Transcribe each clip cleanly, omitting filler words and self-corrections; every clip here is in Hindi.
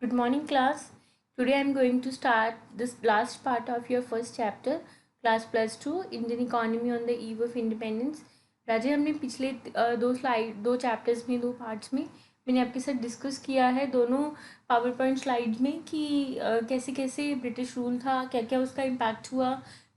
Good morning, class. Today I am going to start this last part of your first chapter, class plus 2, Indian economy on the eve of independence. राजे हमने पिछले दो चैप्टर्स में, दो पार्ट्स में मैंने आपके साथ डिस्कस किया है दोनों पावर पॉइंट स्लाइड्स में कि कैसे कैसे ब्रिटिश रूल था, क्या क्या उसका इम्पैक्ट हुआ,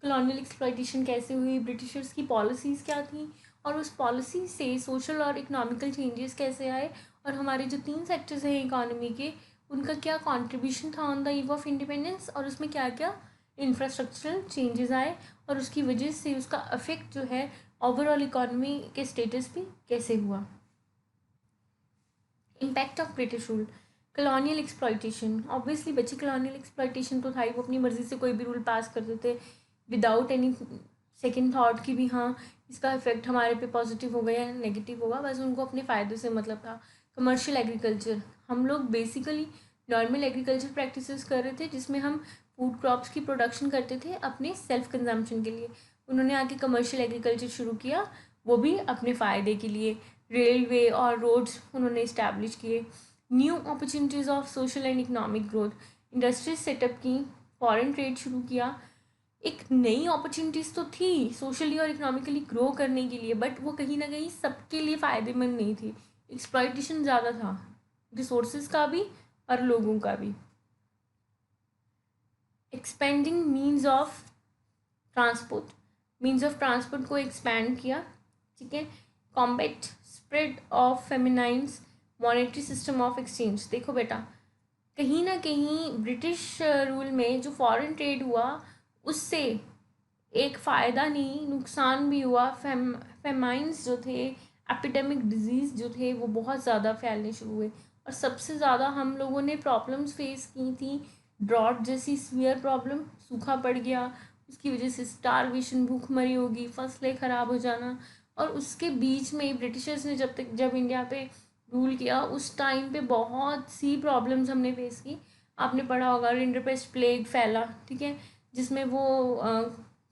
कॉलोनियल एक्सप्लॉयटेशन कैसे हुई, ब्रिटिशर्स की पॉलिसीज़ क्या थी और उस पॉलिसी से सोशल और इकोनॉमिकल चेंजेस कैसे आए और हमारे जो 3 सेक्टर्स हैं इकोनॉमी के उनका क्या कंट्रीब्यूशन था on the eve of independence और उसमें क्या क्या इंफ्रास्ट्रक्चरल चेंजेस आए और उसकी वजह से उसका अफेक्ट जो है ओवरऑल इकोनॉमी के स्टेटस पे कैसे हुआ। Impact of British rule, colonial exploitation. Obviously बच्चे कॉलोनियल एक्सप्लॉयटेशन तो था ही, वो अपनी मर्ज़ी से कोई भी रूल पास करते थे विदाउट एनी सेकेंड थाट कि भी हाँ इसका इफेक्ट हमारे पे पॉजिटिव होगा या नेगेटिव होगा, बस उनको अपने फ़ायदे से मतलब था। कमर्शियल एग्रीकल्चर, हम लोग बेसिकली नॉर्मल एग्रीकल्चर प्रैक्टिसेस कर रहे थे जिसमें हम फूड क्रॉप्स की प्रोडक्शन करते थे अपने सेल्फ कंजम्पशन के लिए। उन्होंने आके कमर्शियल एग्रीकल्चर शुरू किया, वो भी अपने फ़ायदे के लिए। रेलवे और रोड्स उन्होंने इस्टेब्लिश किए। New opportunities of social and economic growth, industries setup की, फॉरेन ट्रेड शुरू किया। एक नई अपॉर्चुनिटीज़ तो थी सोशली और इकोनॉमिकली ग्रो करने के लिए, बट वो कहीं ना कहीं सबके लिए फ़ायदेमंद नहीं थी। एक्सप्लॉयटेशन ज़्यादा था, रिसोर्सेज का भी और लोगों का भी। Expanding means of transport, means of transport को एक्सपैंड किया, ठीक है। Combat spread of famines, monetary system of exchange. देखो बेटा, कहीं ना कहीं ब्रिटिश रूल में जो फॉरेन ट्रेड हुआ उससे एक फ़ायदा नहीं नुकसान भी हुआ। फेमाइंस जो थे, एपिडेमिक डिजीज़ जो थे वो बहुत ज़्यादा फैलने शुरू हुए और सबसे ज़्यादा हम लोगों ने प्रॉब्लम्स फेस की थी। ड्रॉट जैसी सीवियर प्रॉब्लम, सूखा पड़ गया, उसकी वजह से स्टारवेशन, भूखमरी होगी, फसलें ख़राब हो जाना। और उसके बीच में ब्रिटिशर्स ने जब इंडिया पे रूल किया उस टाइम पे बहुत सी प्रॉब्लम्स हमने फेस की। आपने पढ़ा होगा रिंडरपेस्ट प्लेग फैला, ठीक है, जिसमें वो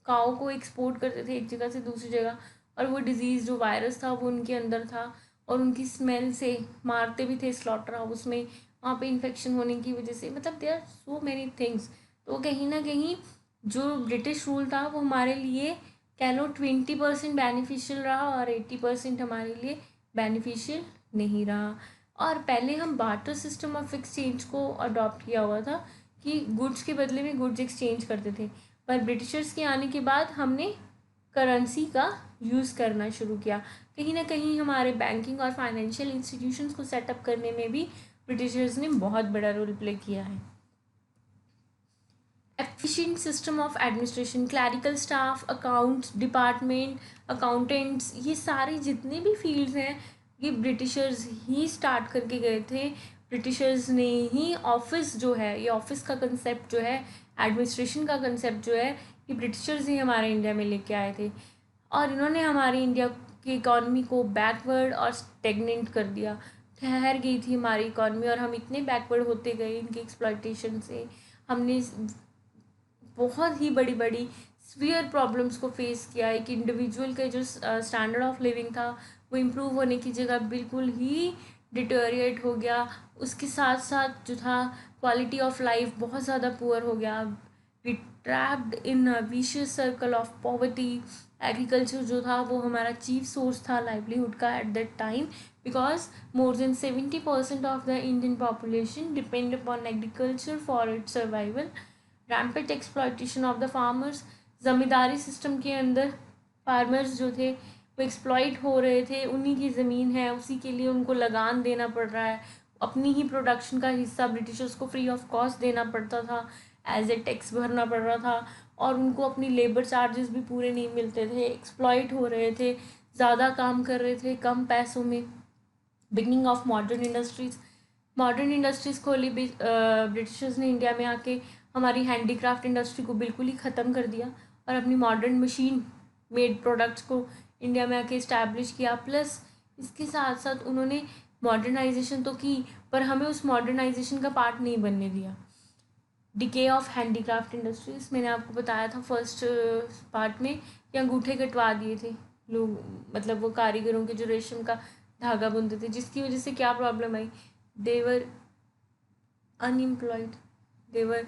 काऊ को एक्सपोर्ट करते थे एक जगह से दूसरी जगह और वो डिज़ीज़ जो वायरस था वो उनके अंदर था और उनकी स्मेल से मारते भी थे स्लॉटर हाउस में, वहाँ पे इन्फेक्शन होने की वजह से। मतलब there are so many things. तो कहीं ना कहीं जो ब्रिटिश रूल था वो हमारे लिए कह लो 20% बेनिफिशियल रहा और 80% हमारे लिए बेनिफिशियल नहीं रहा। और पहले हम बार्टर सिस्टम ऑफ एक्सचेंज को अडॉप्ट किया हुआ था कि गुड्स के बदले में गुड्स एक्सचेंज करते थे, पर ब्रिटिशर्स के आने के बाद हमने करेंसी का यूज़ करना शुरू किया। कहीं ना कहीं हमारे बैंकिंग और फाइनेंशियल इंस्टीट्यूशंस को सेटअप करने में भी ब्रिटिशर्स ने बहुत बड़ा रोल प्ले किया है। Efficient system of administration, clerical staff, accounts department, accountants, ये सारे जितने भी फील्ड्स हैं ये ब्रिटिशर्स ही स्टार्ट करके गए थे। ब्रिटिशर्स ने ही ऑफिस जो है, ये ऑफिस का कंसेप्ट जो है, एडमिनिस्ट्रेशन का कंसेप्ट जो है, ये ब्रिटिशर्स ही हमारे इंडिया में लेके आए थे और इन्होंने हमारी इंडिया की इकॉनमी को बैकवर्ड और स्टेगनेंट कर दिया। ठहर गई थी हमारी इकॉनमी और हम इतने बैकवर्ड होते गए इनके एक्सप्लॉयटेशन से। हमने बहुत ही बड़ी बड़ी सीवियर प्रॉब्लम्स को फेस किया। एक इंडिविजुअल का जो स्टैंडर्ड ऑफ लिविंग था वो इम्प्रूव होने की जगह बिल्कुल ही डिटोरिएट हो गया। उसके साथ साथ जो था क्वालिटी ऑफ लाइफ बहुत ज़्यादा पुअर हो गया। We trapped in a vicious circle of poverty. Agriculture जो था वो हमारा चीफ सोर्स था लाइवलीहुड का at that time, because more than 70% of the Indian population depend upon agriculture for its survival. Rampant exploitation of the farmers, zamindari system के अंदर फार्मर्स जो थे वो एक्सप्लॉइट हो रहे थे, उन्हीं की ज़मीन है उसी के लिए उनको लगान देना पड़ रहा है, अपनी ही प्रोडक्शन का हिस्सा ब्रिटिशर्स को फ्री ऑफ कॉस्ट देना पड़ता था, एज ए टैक्स भरना पड़ रहा था और उनको अपनी लेबर चार्जेस भी पूरे नहीं मिलते थे। एक्सप्लॉइट हो रहे थे, ज़्यादा काम कर रहे थे कम पैसों में। Beginning of modern industries, modern industries खोली ब्रिटिशर्स ने इंडिया में आके, हमारी हैंडीक्राफ्ट इंडस्ट्री को बिल्कुल ही ख़त्म कर दिया और अपनी मॉडर्न मशीन मेड प्रोडक्ट्स को इंडिया में आके इस्टेब्लिश किया। प्लस इसके साथ साथ उन्होंने मॉडर्नाइजेशन तो की पर हमें उस मॉडर्नाइजेशन का पार्ट नहीं बनने दिया। डिके ऑफ हैंडीक्राफ्ट इंडस्ट्रीज, मैंने आपको बताया था फर्स्ट पार्ट में कि अंगूठे कटवा दिए थे लोग, मतलब वो कारीगरों के जो रेशम का धागा बुनते थे, जिसकी वजह से क्या प्रॉब्लम आई, they were unemployed. They were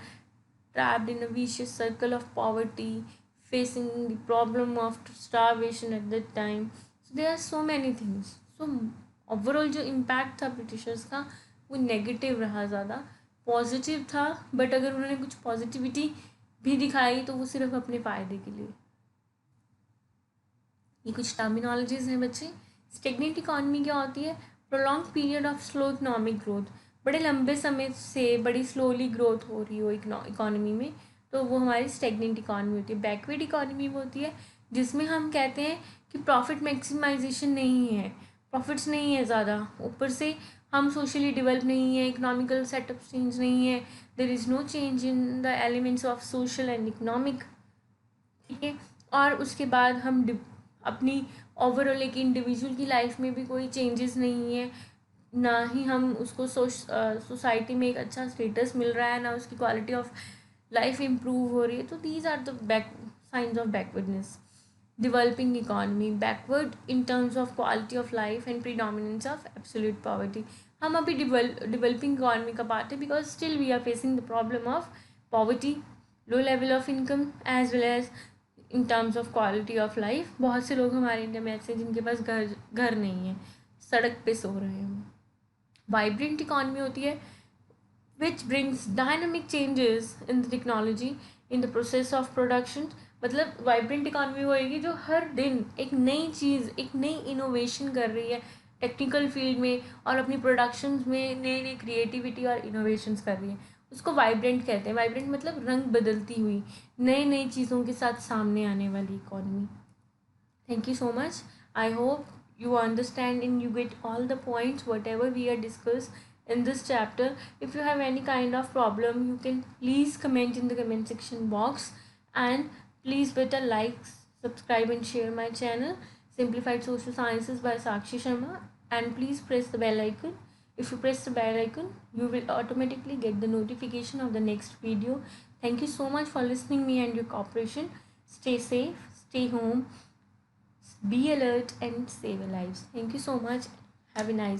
trapped in a vicious circle of poverty, facing the problem of starvation at that time. So there are so many things. So overall जो इम्पैक्ट था ब्रिटिशर्स का वो नेगेटिव रहा ज़्यादा. पॉजिटिव था बट अगर उन्होंने कुछ पॉजिटिविटी भी दिखाई तो वो सिर्फ अपने फ़ायदे के लिए. ये कुछ टर्मिनोलॉजीज हैं बच्चे. स्टेगनेंट इकॉनमी क्या होती है? Prolong period of slow economic growth. बड़े लंबे समय से बड़ी स्लोली ग्रोथ हो रही हो इकोनॉमी में, तो वो हमारी स्टेगनेंट इकॉनमी होती है. बैकवर्ड इकॉनमी वो होती है जिसमें हम कहते हैं कि प्रॉफिट मैक्सिमाइजेशन नहीं है, प्रॉफिट्स नहीं है ज़्यादा, ऊपर से हम सोशली डेवलप नहीं है, इकोनॉमिकल सेटअप चेंज नहीं है, there is no change in the elements of social and economic. ठीक है. और उसके बाद हम अपनी ओवरऑल एक इंडिविजुअल की लाइफ में भी कोई चेंजेस नहीं है, ना ही हम उसको सोसाइटी में एक अच्छा स्टेटस मिल रहा है, ना उसकी क्वालिटी ऑफ लाइफ इम्प्रूव हो रही है. तो these are the signs of backwardness. Developing economy backward in terms of quality of life and predominance of absolute poverty. हम अभी डेवलपिंग इकॉनमी का पार्ट है because still we are facing the problem of poverty, low level of income as well as in terms of quality of life. बहुत से लोग हमारे इंडिया में ऐसे जिनके पास घर नहीं है, सड़क पे सो रहे हैं. वाइब्रेंट इकॉनमी होती है which brings dynamic changes in the technology in the process of production. मतलब वाइब्रेंट इकॉनमी वो होएगी जो हर दिन एक नई चीज़, एक नई इनोवेशन कर रही है टेक्निकल फील्ड में और अपनी प्रोडक्शंस में नई नई क्रिएटिविटी और इनोवेशंस कर रही है. उसको वाइब्रेंट कहते हैं. वाइब्रेंट मतलब रंग बदलती हुई, नई नई चीज़ों के साथ सामने आने वाली economy. Thank you so much. I hope you understand and you get all the points whatever we are discussed in this chapter. If you have any kind of problem, you can please comment in the comment section box, and please better like, subscribe and share my channel Simplified Social Sciences by Sakshi Sharma, and please press the bell icon. If you press the bell icon, you will automatically get the notification of the next video. Thank you so much for listening me and your cooperation. Stay safe, stay home, be alert and save lives. Thank you so much. Have a nice